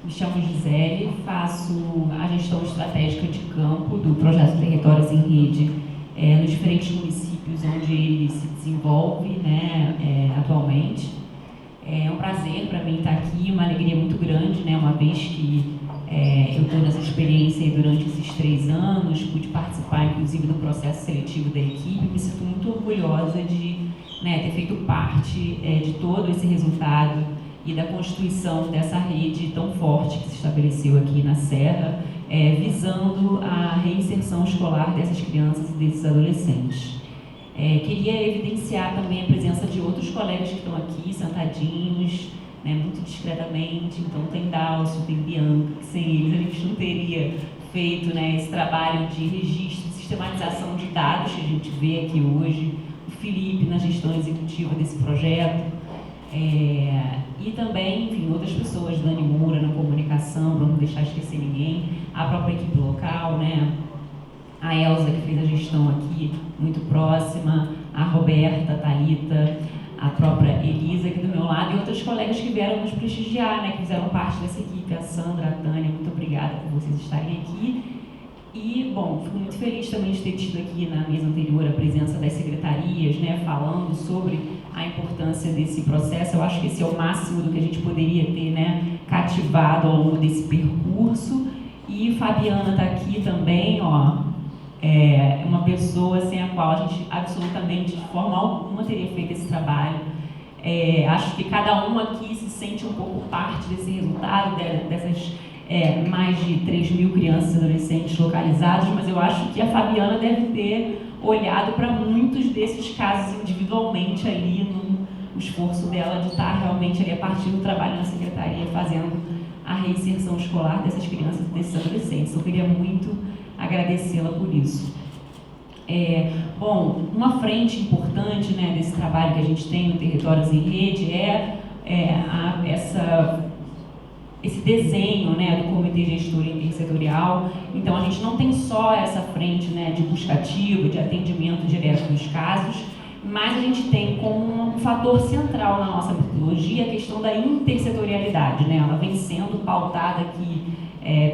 Me chamo Gisele, faço a gestão estratégica de campo do projeto Territórios em Rede nos diferentes municípios onde ele se desenvolve, né, atualmente. É um prazer para mim estar aqui, uma alegria muito grande, né, uma vez que eu estou nessa experiência durante esses 3 anos, pude participar inclusive do processo seletivo da equipe, me sinto muito orgulhosa de, né, ter feito parte de todo esse resultado e da constituição dessa rede tão forte que se estabeleceu aqui na Serra, visando a reinserção escolar dessas crianças e desses adolescentes. Queria evidenciar também a presença de outros colegas que estão aqui, sentadinhos, né, muito discretamente. Então tem Dalcio, tem Bianca, que sem eles a gente não teria feito, né, esse trabalho de registro, de sistematização de dados que a gente vê aqui hoje, o Felipe na gestão executiva desse projeto, e também, enfim, outras pessoas, Dani Moura na comunicação, para não deixar esquecer ninguém, a própria equipe local, né, a Elza, que fez a gestão aqui, muito próxima, a Roberta, a Thalita, a própria Elisa aqui do meu lado, e outros colegas que vieram nos prestigiar, né, que fizeram parte dessa equipe, a Sandra, a Tânia, muito obrigada por vocês estarem aqui. E, bom, fico muito feliz também de ter tido aqui na mesa anterior a presença das secretarias, né, falando sobre a importância desse processo. Eu acho que esse é o máximo do que a gente poderia ter, né, cativado ao longo desse percurso. E Fabiana está aqui também, ó, uma pessoa sem a qual a gente absolutamente, de forma alguma, teria feito esse trabalho. Acho que cada um aqui se sente um pouco parte desse resultado, dessas mais de 3.000 crianças e adolescentes localizados, mas eu acho que a Fabiana deve ter olhado para muitos desses casos individualmente ali, no esforço dela de estar realmente ali a partir do trabalho na secretaria, fazendo a reinserção escolar dessas crianças e desses adolescentes. Eu queria muito agradecê-la por isso. Bom, uma frente importante, né, desse trabalho que a gente tem no Territórios em Rede esse desenho, né, do Comitê Gestor Intersetorial. Então, a gente não tem só essa frente, né, de buscativa, de atendimento direto dos casos, mas a gente tem como um fator central na nossa metodologia a questão da intersetorialidade, né? Ela vem sendo pautada aqui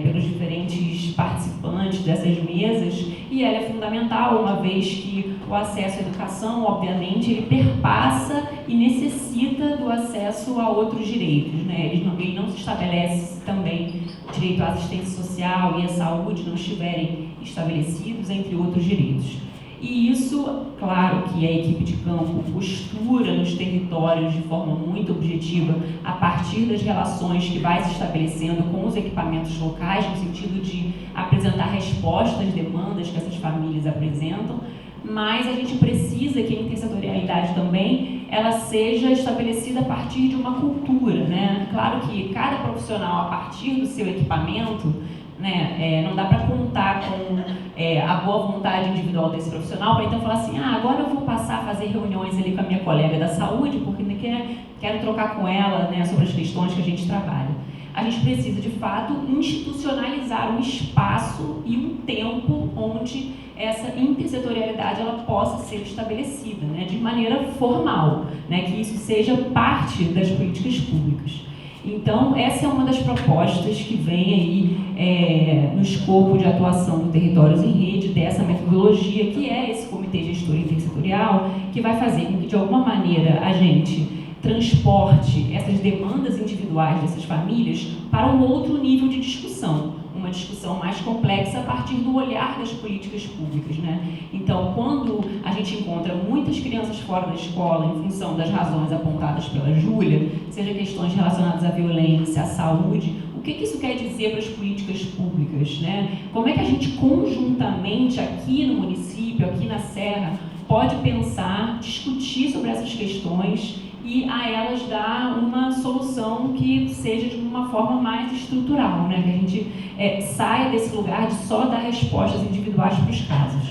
pelos diferentes participantes dessas mesas, e ela é fundamental, uma vez que o acesso à educação, obviamente, ele perpassa e necessita do acesso a outros direitos, né? Ele não se estabelece se também o direito à assistência social e à saúde não estiverem estabelecidos, entre outros direitos. E isso, claro que a equipe de campo costura nos territórios de forma muito objetiva, a partir das relações que vai se estabelecendo com os equipamentos locais, no sentido de apresentar respostas às demandas que essas famílias apresentam, mas a gente precisa que a intersetorialidade também ela seja estabelecida a partir de uma cultura, né? Claro que cada profissional, a partir do seu equipamento, né, não dá para contar com a boa vontade individual desse profissional para então falar assim, agora eu vou passar a fazer reuniões ali com a minha colega da saúde porque quero trocar com ela, né, sobre as questões que a gente trabalha. A gente precisa, de fato, institucionalizar um espaço e um tempo onde essa intersetorialidade ela possa ser estabelecida, né, de maneira formal, né, que isso seja parte das políticas públicas. Então, essa é uma das propostas que vem aí no escopo de atuação do Territórios em Rede, dessa metodologia, que é esse Comitê Gestor Intersetorial, que vai fazer com que, de alguma maneira, a gente transporte essas demandas individuais dessas famílias para um outro nível de discussão, uma discussão mais complexa a partir do olhar das políticas públicas, né? Então, quando a gente encontra muitas crianças fora da escola em função das razões apontadas pela Júlia, seja questões relacionadas à violência, à saúde, o que isso quer dizer para as políticas públicas, né? Como é que a gente conjuntamente aqui no município, aqui na Serra, pode pensar, discutir sobre essas questões e a elas dar uma solução que seja de uma forma mais estrutural, né? Que a gente saia desse lugar de só dar respostas individuais para os casos.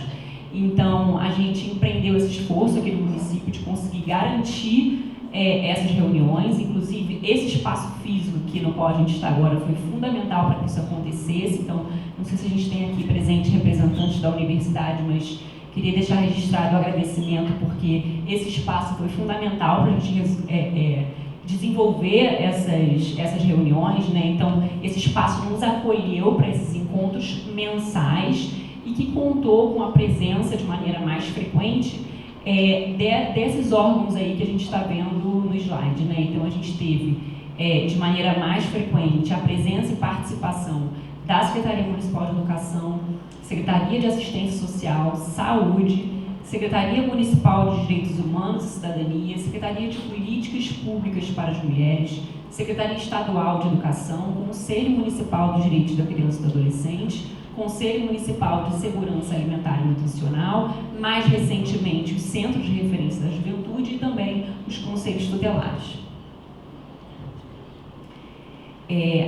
Então, a gente empreendeu esse esforço aqui no município de conseguir garantir essas reuniões, inclusive esse espaço físico que no qual a gente está agora foi fundamental para que isso acontecesse. Então, não sei se a gente tem aqui presente representantes da universidade, mas queria deixar registrado o agradecimento porque esse espaço foi fundamental para a gente desenvolver essas reuniões, né? Então, esse espaço nos acolheu para esses encontros mensais e que contou com a presença de maneira mais frequente desses órgãos aí que a gente está vendo no slide, né? Então, a gente teve, de maneira mais frequente, a presença e participação da Secretaria Municipal de Educação, Secretaria de Assistência Social, Saúde, Secretaria Municipal de Direitos Humanos e Cidadania, Secretaria de Políticas Públicas para as Mulheres, Secretaria Estadual de Educação, Conselho Municipal dos Direitos da Criança e do Adolescente, Conselho Municipal de Segurança Alimentar e Nutricional, mais recentemente os Centros de Referência da Juventude e também os Conselhos Tutelares.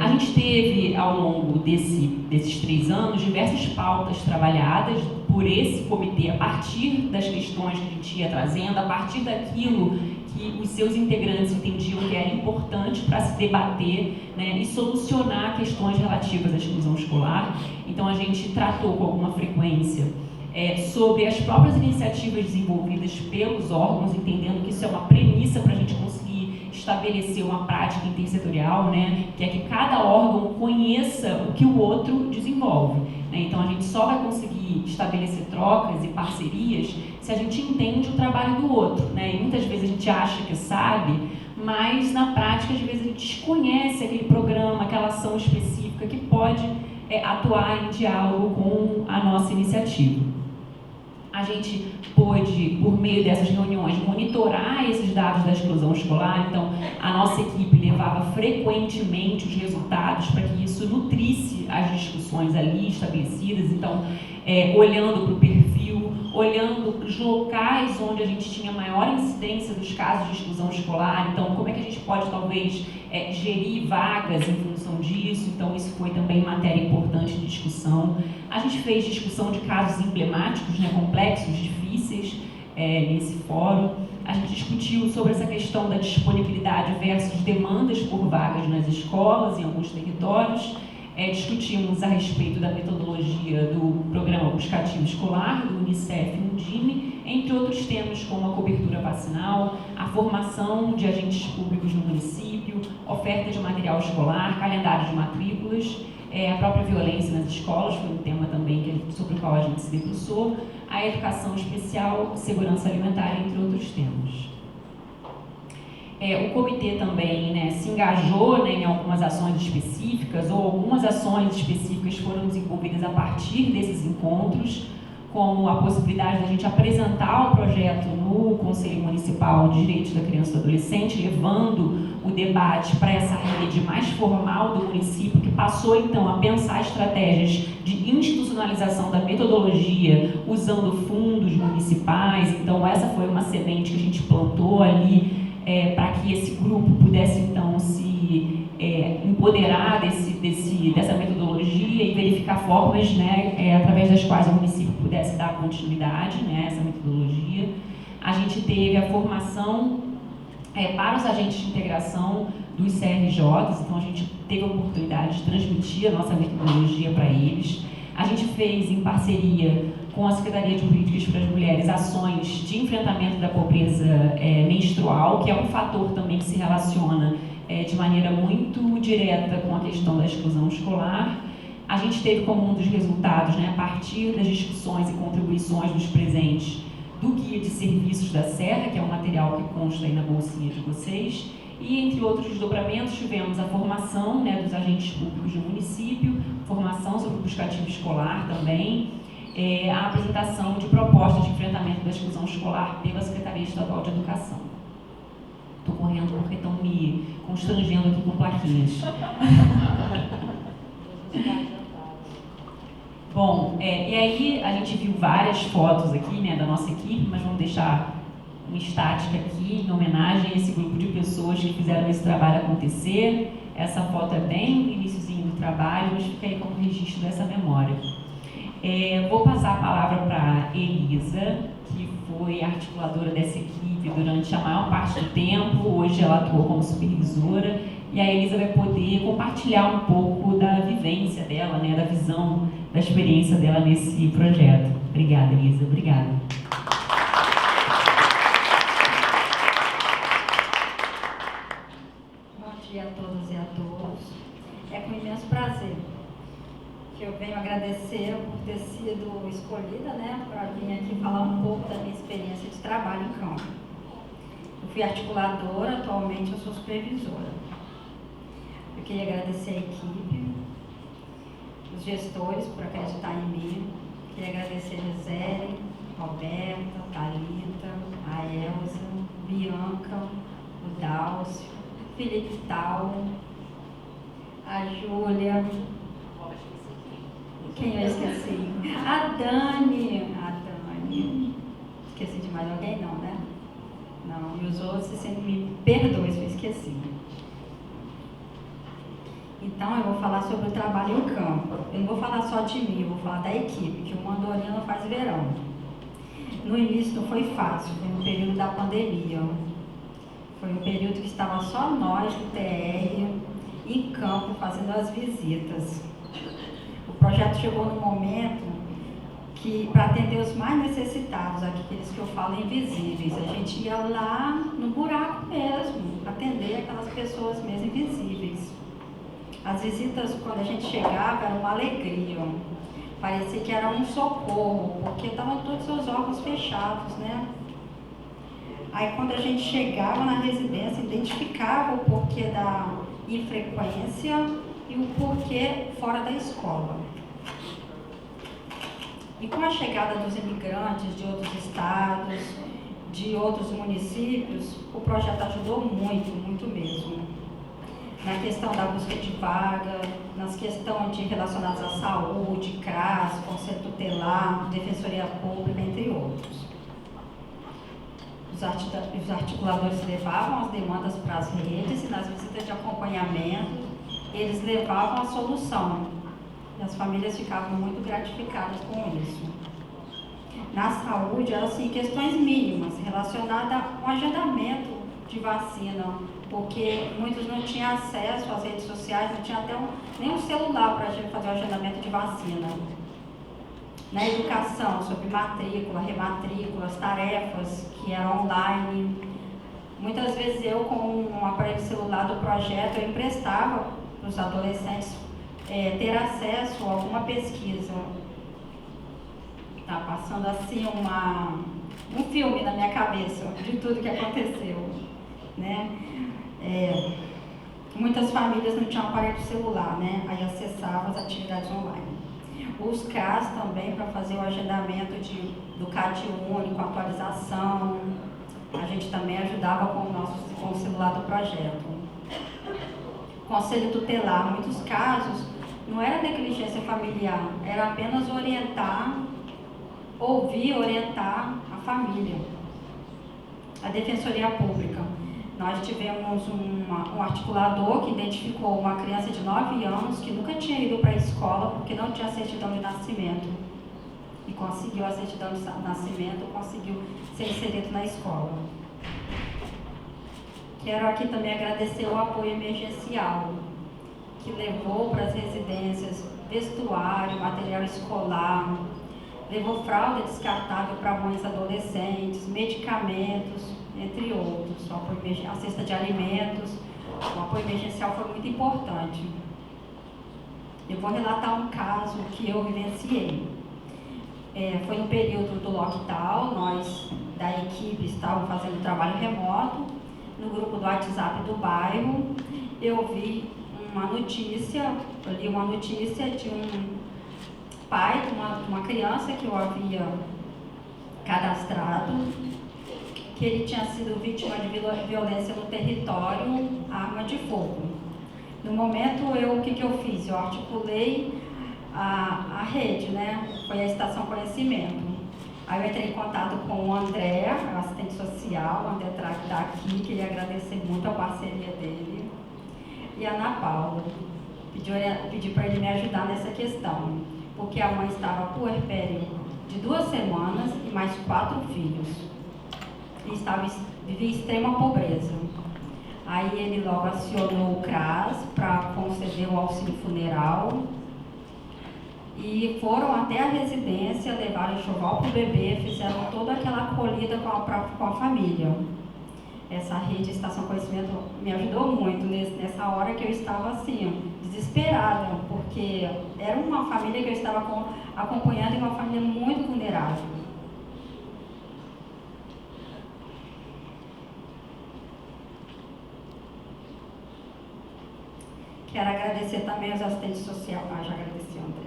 A gente teve, ao longo desses 3 anos, diversas pautas trabalhadas por esse comitê a partir das questões que a gente ia trazendo, a partir daquilo que os seus integrantes entendiam que era importante para se debater, né, e solucionar questões relativas à exclusão escolar. Então, a gente tratou com alguma frequência sobre as próprias iniciativas desenvolvidas pelos órgãos, entendendo que isso é uma premissa para a gente conseguir estabelecer uma prática intersetorial, né, que é que cada órgão conheça o que o outro desenvolve, né? Então, a gente só vai conseguir estabelecer trocas e parcerias se a gente entende o trabalho do outro, né? E muitas vezes a gente acha que sabe, mas na prática, às vezes, a gente desconhece aquele programa, aquela ação específica que pode atuar em diálogo com a nossa iniciativa. A gente pôde, por meio dessas reuniões, monitorar esses dados da exclusão escolar. Então, a nossa equipe levava frequentemente os resultados para que isso nutrisse as discussões ali estabelecidas. Então, olhando para o perfil, olhando para os locais onde a gente tinha maior incidência dos casos de exclusão escolar. Então, como é que a gente pode, talvez, gerir vagas em função disso? Então, isso foi também matéria importante de discussão. A gente fez discussão de casos emblemáticos, né, complexos, difíceis, nesse fórum. A gente discutiu sobre essa questão da disponibilidade versus demandas por vagas nas escolas, em alguns territórios. Discutimos a respeito da metodologia do Programa Buscativo Escolar, do Unicef e Undime, entre outros temas como a cobertura vacinal, a formação de agentes públicos no município, oferta de material escolar, calendário de matrículas, a própria violência nas escolas, foi um tema também sobre o qual a gente se debruçou, a educação especial, segurança alimentar, entre outros temas. O comitê também, né, se engajou, né, em algumas ações específicas, ou algumas ações específicas foram desenvolvidas a partir desses encontros, como a possibilidade da gente apresentar o projeto no Conselho Municipal de Direitos da Criança e do Adolescente, levando o debate para essa rede mais formal do município, que passou então a pensar estratégias de institucionalização da metodologia usando fundos municipais. Então, essa foi uma semente que a gente plantou ali para que esse grupo pudesse então se empoderar dessa metodologia e verificar formas, né, através das quais o município pudesse dar continuidade, né, a essa metodologia. A gente teve a formação para os agentes de integração dos CRJs, então a gente teve a oportunidade de transmitir a nossa metodologia para eles. A gente fez, em parceria com a Secretaria de Políticas para as Mulheres, ações de enfrentamento da pobreza menstrual, que é um fator também que se relaciona de maneira muito direta com a questão da exclusão escolar. A gente teve como um dos resultados, né, a partir das discussões e contribuições dos presentes, do Guia de Serviços da Serra, que é um material que consta aí na bolsinha de vocês, e entre outros desdobramentos tivemos a formação, né, dos agentes públicos do município, formação sobre o buscativo escolar também, a apresentação de propostas de enfrentamento da exclusão escolar pela Secretaria Estadual de Educação. Estou correndo porque estão me constrangendo aqui com plaquinhas. Bom, e aí a gente viu várias fotos aqui, né, da nossa equipe, mas vamos deixar uma estática aqui em homenagem a esse grupo de pessoas que fizeram esse trabalho acontecer. Essa foto é bem no iniciozinho do trabalho, mas fica aí como registro dessa memória. Vou passar a palavra para Elisa, que foi articuladora dessa equipe durante a maior parte do tempo. Hoje ela atua como supervisora, e a Elisa vai poder compartilhar um pouco da vivência dela, né, da visão, da experiência dela nesse projeto. Obrigada, Elisa. Obrigada. prazer, que eu venho agradecer por ter sido escolhida, né, para vir aqui falar um pouco da minha experiência de trabalho em campo. Eu fui articuladora, atualmente eu sou supervisora. Eu queria agradecer a equipe, os gestores por acreditar em mim. Queria agradecer a Gisele, Roberta, Thalita, a Elza, Bianca, o Dálcio, Felipe Tal, a Júlia, quem eu esqueci? A Dani, esqueci de mais alguém não, né? Não, e os outros, você me perdoe se eu esqueci. Então, eu vou falar sobre o trabalho em campo. Eu não vou falar só de mim, eu vou falar da equipe, que uma andorinha não faz verão. No início não foi fácil, foi no período da pandemia. Foi um período que estava só nós do TR em campo fazendo as visitas. O projeto chegou num momento que, para atender os mais necessitados, aqueles que eu falo invisíveis, a gente ia lá no buraco mesmo, atender aquelas pessoas mesmo invisíveis. As visitas, quando a gente chegava, era uma alegria. Parecia que era um socorro, porque estavam todos os órgãos fechados, né? Aí, quando a gente chegava na residência, identificava o porquê da infrequência e o porquê fora da escola. E com a chegada dos imigrantes de outros estados, de outros municípios, o projeto ajudou muito, muito mesmo. Na questão da busca de vaga, nas questões relacionadas à saúde, CRAS, Conselho Tutelar, Defensoria Pública, entre outros. Os articuladores levavam as demandas para as redes e nas visitas de acompanhamento, eles levavam a solução. E as famílias ficavam muito gratificadas com isso. Na saúde, eram assim, questões mínimas relacionadas ao agendamento de vacina, porque muitos não tinham acesso às redes sociais, não tinham até nem um celular para a gente fazer o agendamento de vacina. Na educação, sobre matrícula, rematrícula, as tarefas que eram online. Muitas vezes eu, com um aparelho celular do projeto, eu emprestava para os adolescentes ter acesso a alguma pesquisa. Está passando assim um filme na minha cabeça de tudo que aconteceu, né? Muitas famílias não tinham aparelho celular, né? Aí acessavam as atividades online. Os CRAS também, para fazer o agendamento do CAD único, atualização. A gente também ajudava com o celular do projeto. Conselho Tutelar, em muitos casos, não era negligência familiar, era apenas orientar a família. A Defensoria Pública. Nós tivemos um articulador que identificou uma criança de 9 anos que nunca tinha ido para a escola porque não tinha certidão de nascimento. E conseguiu a certidão de nascimento, conseguiu ser inserido na escola. Quero aqui também agradecer o apoio emergencial, que levou para as residências vestuário, material escolar, levou fralda descartável para mães adolescentes, medicamentos, entre outros. A cesta de alimentos, o apoio emergencial foi muito importante. Eu vou relatar um caso que eu vivenciei. Foi no período do lockdown, nós da equipe estávamos fazendo trabalho remoto. No grupo do WhatsApp do bairro, eu li uma notícia de um pai de uma criança que eu havia cadastrado, que ele tinha sido vítima de violência no território, arma de fogo. No momento, o que eu fiz? Eu articulei a rede, né? Foi a Estação Conhecimento. Aí eu entrei em contato com o André, assistente social, o André está aqui, queria agradecer muito a parceria dele, e a Ana Paula. Pedi para ele me ajudar nessa questão, porque a mãe estava puerpério de 2 semanas e mais 4 filhos. E vivia em extrema pobreza. Aí ele logo acionou o CRAS para conceder o auxílio funeral e foram até a residência, levaram enxoval para o bebê, fizeram toda aquela acolhida com a família. essa rede Estação Conhecimento me ajudou muito nessa hora que eu estava assim, desesperada, porque era uma família que eu estava acompanhando e uma família muito vulnerável. Quero agradecer também aos assistentes sociais. Já agradeci, André.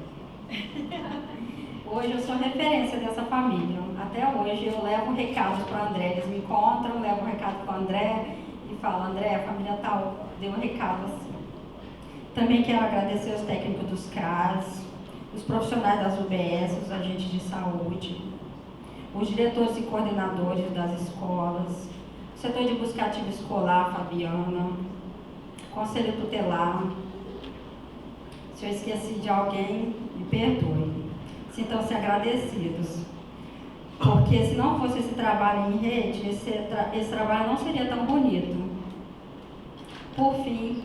Hoje eu sou referência dessa família. Até hoje eu levo recados para o André. Eles me encontram, levo um recado para o André e falo, André, a família tal deu um recado assim. Também quero agradecer os técnicos dos CRAS, os profissionais das UBS, os agentes de saúde, os diretores e coordenadores das escolas, o setor de busca ativa escolar, Fabiana, Conselho Tutelar. Se eu esqueci de alguém, me perdoe. Sintam-se agradecidos. Porque se não fosse esse trabalho em rede, esse trabalho não seria tão bonito. Por fim,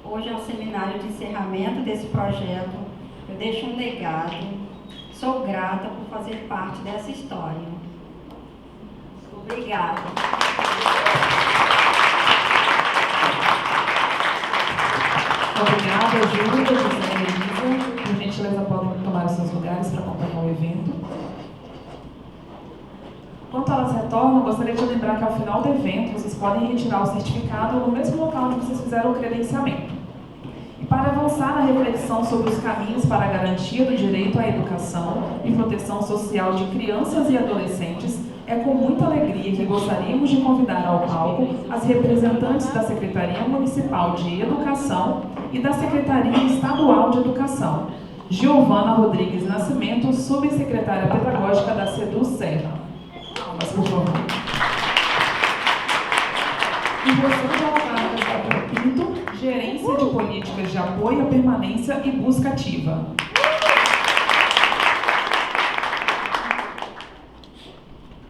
hoje é o seminário de encerramento desse projeto. Eu deixo um legado. Sou grata por fazer parte dessa história. Obrigada. Obrigada, Júlia, José e Elisa. Por gentileza, podem tomar os seus lugares para acompanhar o evento. Enquanto elas retornam, gostaria de lembrar que ao final do evento, vocês podem retirar o certificado no mesmo local onde vocês fizeram o credenciamento. E para avançar na reflexão sobre os caminhos para a garantia do direito à educação e proteção social de crianças e adolescentes, é com muita alegria que gostaríamos de convidar ao palco as representantes da Secretaria Municipal de Educação e da Secretaria Estadual de Educação. Giovana Rodrigues Nascimento, subsecretária pedagógica da SEDU Serra. Palmas, por favor. E você, Giovana Pinto, gerência de políticas de apoio à permanência e busca ativa.